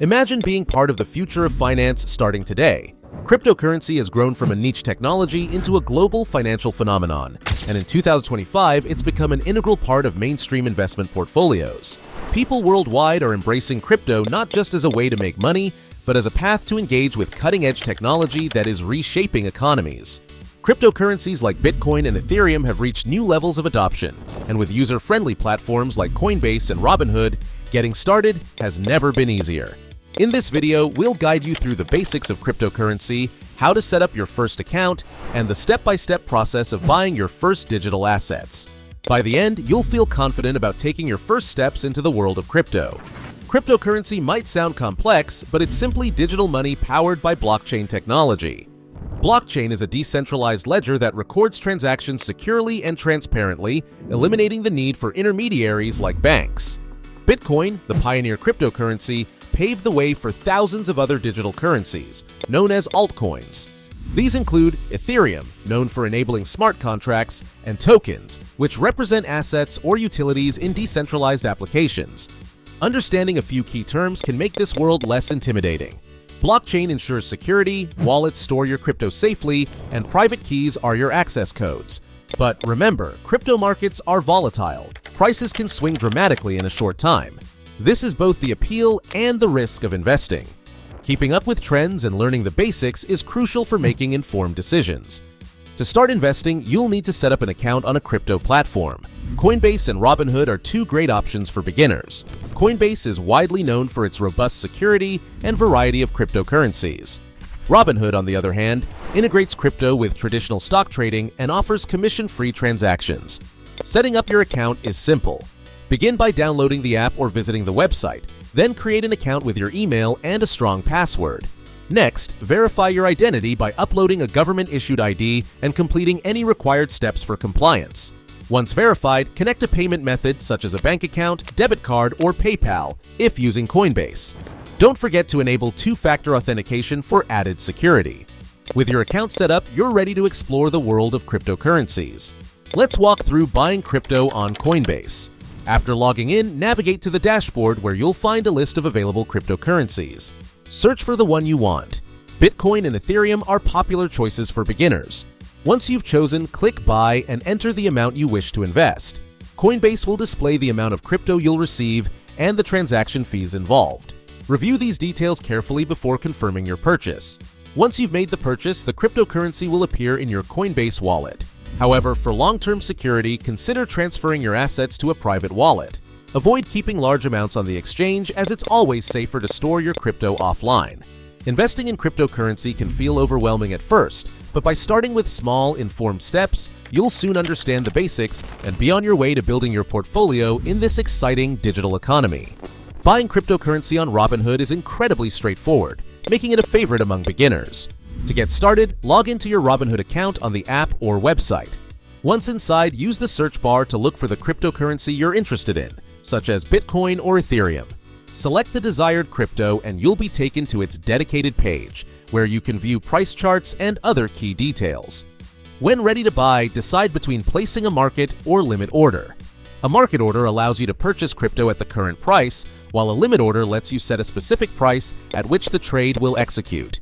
Imagine being part of the future of finance starting today. Cryptocurrency has grown from a niche technology into a global financial phenomenon, and in 2025, it's become an integral part of mainstream investment portfolios. People worldwide are embracing crypto not just as a way to make money, but as a path to engage with cutting-edge technology that is reshaping economies. Cryptocurrencies like Bitcoin and Ethereum have reached new levels of adoption, and with user-friendly platforms like Coinbase and Robinhood, getting started has never been easier. In this video, we'll guide you through the basics of cryptocurrency, how to set up your first account, and the step-by-step process of buying your first digital assets. By the end, you'll feel confident about taking your first steps into the world of crypto. Cryptocurrency might sound complex, but it's simply digital money powered by blockchain technology. Blockchain is a decentralized ledger that records transactions securely and transparently, eliminating the need for intermediaries like banks. Bitcoin, the pioneer cryptocurrency, paved the way for thousands of other digital currencies, known as altcoins. These include Ethereum, known for enabling smart contracts, and tokens, which represent assets or utilities in decentralized applications. Understanding a few key terms can make this world less intimidating. Blockchain ensures security, wallets store your crypto safely, and private keys are your access codes. But remember, crypto markets are volatile. Prices can swing dramatically in a short time. This is both the appeal and the risk of investing. Keeping up with trends and learning the basics is crucial for making informed decisions. To start investing, you'll need to set up an account on a crypto platform. Coinbase and Robinhood are two great options for beginners. Coinbase is widely known for its robust security and variety of cryptocurrencies. Robinhood, on the other hand, integrates crypto with traditional stock trading and offers commission-free transactions. Setting up your account is simple. Begin by downloading the app or visiting the website, then create an account with your email and a strong password. Next, verify your identity by uploading a government-issued ID and completing any required steps for compliance. Once verified, connect a payment method such as a bank account, debit card, or PayPal if using Coinbase. Don't forget to enable two-factor authentication for added security. With your account set up, you're ready to explore the world of cryptocurrencies. Let's walk through buying crypto on Coinbase. After logging in, navigate to the dashboard where you'll find a list of available cryptocurrencies. Search for the one you want. Bitcoin and Ethereum are popular choices for beginners. Once you've chosen, click Buy and enter the amount you wish to invest. Coinbase will display the amount of crypto you'll receive and the transaction fees involved. Review these details carefully before confirming your purchase. Once you've made the purchase, the cryptocurrency will appear in your Coinbase wallet. However, for long-term security, consider transferring your assets to a private wallet. Avoid keeping large amounts on the exchange, as it's always safer to store your crypto offline. Investing in cryptocurrency can feel overwhelming at first, but by starting with small, informed steps, you'll soon understand the basics and be on your way to building your portfolio in this exciting digital economy. Buying cryptocurrency on Robinhood is incredibly straightforward, making it a favorite among beginners. To get started, log into your Robinhood account on the app or website. Once inside, use the search bar to look for the cryptocurrency you're interested in, such as Bitcoin or Ethereum. Select the desired crypto and you'll be taken to its dedicated page, where you can view price charts and other key details. When ready to buy, decide between placing a market or limit order. A market order allows you to purchase crypto at the current price, while a limit order lets you set a specific price at which the trade will execute.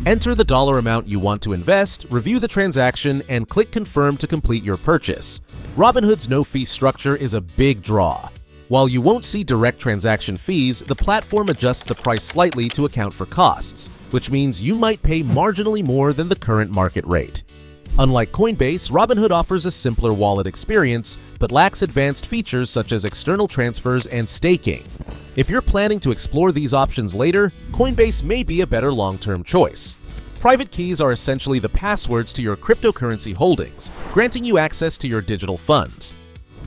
Enter the dollar amount you want to invest, review the transaction, and click Confirm to complete your purchase. Robinhood's no-fee structure is a big draw. While you won't see direct transaction fees, the platform adjusts the price slightly to account for costs, which means you might pay marginally more than the current market rate. Unlike Coinbase, Robinhood offers a simpler wallet experience, but lacks advanced features such as external transfers and staking. If you're planning to explore these options later, Coinbase may be a better long-term choice. Private keys are essentially the passwords to your cryptocurrency holdings, granting you access to your digital funds.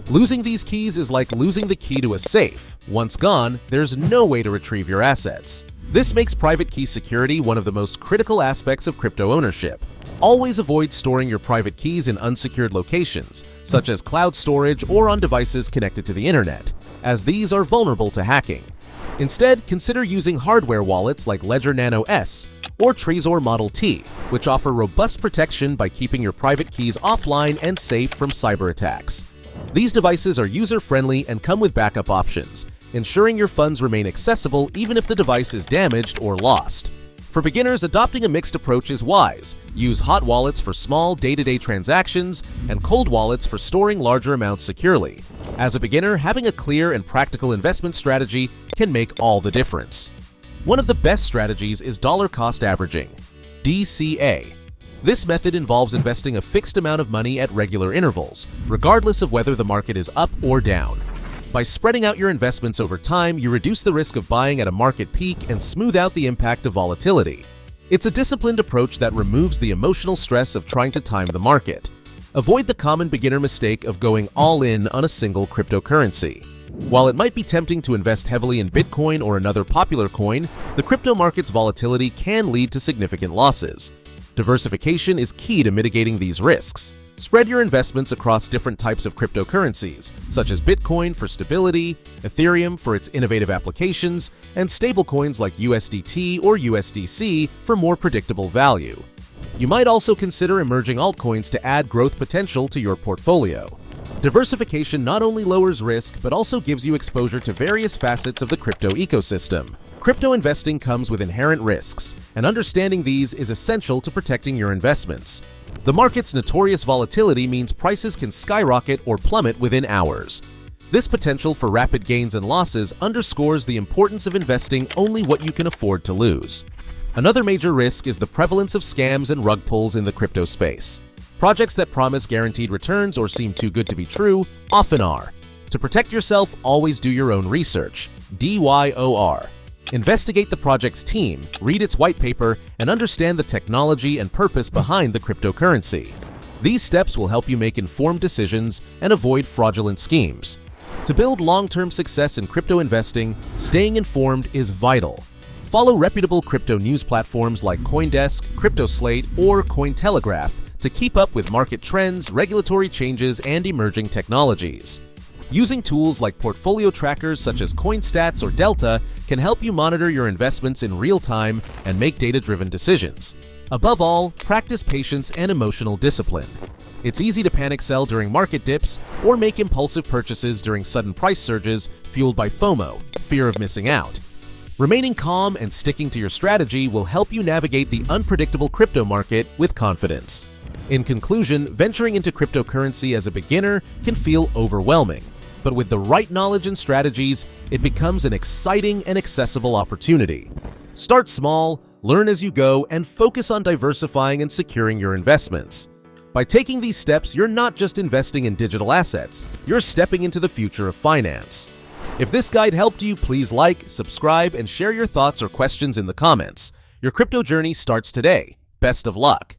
Losing these keys is like losing the key to a safe. Once gone, there's no way to retrieve your assets. This makes private key security one of the most critical aspects of crypto ownership. Always avoid storing your private keys in unsecured locations, such as cloud storage or on devices connected to the internet, as these are vulnerable to hacking. Instead, consider using hardware wallets like Ledger Nano S or Trezor Model T, which offer robust protection by keeping your private keys offline and safe from cyber attacks. These devices are user-friendly and come with backup options, ensuring your funds remain accessible even if the device is damaged or lost. For beginners, adopting a mixed approach is wise. Use hot wallets for small, day-to-day transactions and cold wallets for storing larger amounts securely. As a beginner, having a clear and practical investment strategy can make all the difference. One of the best strategies is dollar cost averaging, DCA. This method involves investing a fixed amount of money at regular intervals, regardless of whether the market is up or down. By spreading out your investments over time, you reduce the risk of buying at a market peak and smooth out the impact of volatility. It's a disciplined approach that removes the emotional stress of trying to time the market. Avoid the common beginner mistake of going all in on a single cryptocurrency. While it might be tempting to invest heavily in Bitcoin or another popular coin, the crypto market's volatility can lead to significant losses. Diversification is key to mitigating these risks. Spread your investments across different types of cryptocurrencies, such as Bitcoin for stability, Ethereum for its innovative applications, and stablecoins like USDT or USDC for more predictable value. You might also consider emerging altcoins to add growth potential to your portfolio. Diversification not only lowers risk, but also gives you exposure to various facets of the crypto ecosystem. Crypto investing comes with inherent risks, and understanding these is essential to protecting your investments. The market's notorious volatility means prices can skyrocket or plummet within hours. This potential for rapid gains and losses underscores the importance of investing only what you can afford to lose. Another major risk is the prevalence of scams and rug pulls in the crypto space. Projects that promise guaranteed returns or seem too good to be true often are. To protect yourself, always do your own research. DYOR. Investigate the project's team, read its white paper, and understand the technology and purpose behind the cryptocurrency. These steps will help you make informed decisions and avoid fraudulent schemes. To build long-term success in crypto investing, staying informed is vital. Follow reputable crypto news platforms like CoinDesk, CryptoSlate, or Cointelegraph to keep up with market trends, regulatory changes, and emerging technologies. Using tools like portfolio trackers such as CoinStats or Delta can help you monitor your investments in real time and make data-driven decisions. Above all, practice patience and emotional discipline. It's easy to panic sell during market dips or make impulsive purchases during sudden price surges fueled by FOMO, fear of missing out. Remaining calm and sticking to your strategy will help you navigate the unpredictable crypto market with confidence. In conclusion, venturing into cryptocurrency as a beginner can feel overwhelming. But with the right knowledge and strategies, it becomes an exciting and accessible opportunity. Start small, learn as you go, and focus on diversifying and securing your investments. By taking these steps, you're not just investing in digital assets, you're stepping into the future of finance. If this guide helped you, please like, subscribe, and share your thoughts or questions in the comments. Your crypto journey starts today. Best of luck!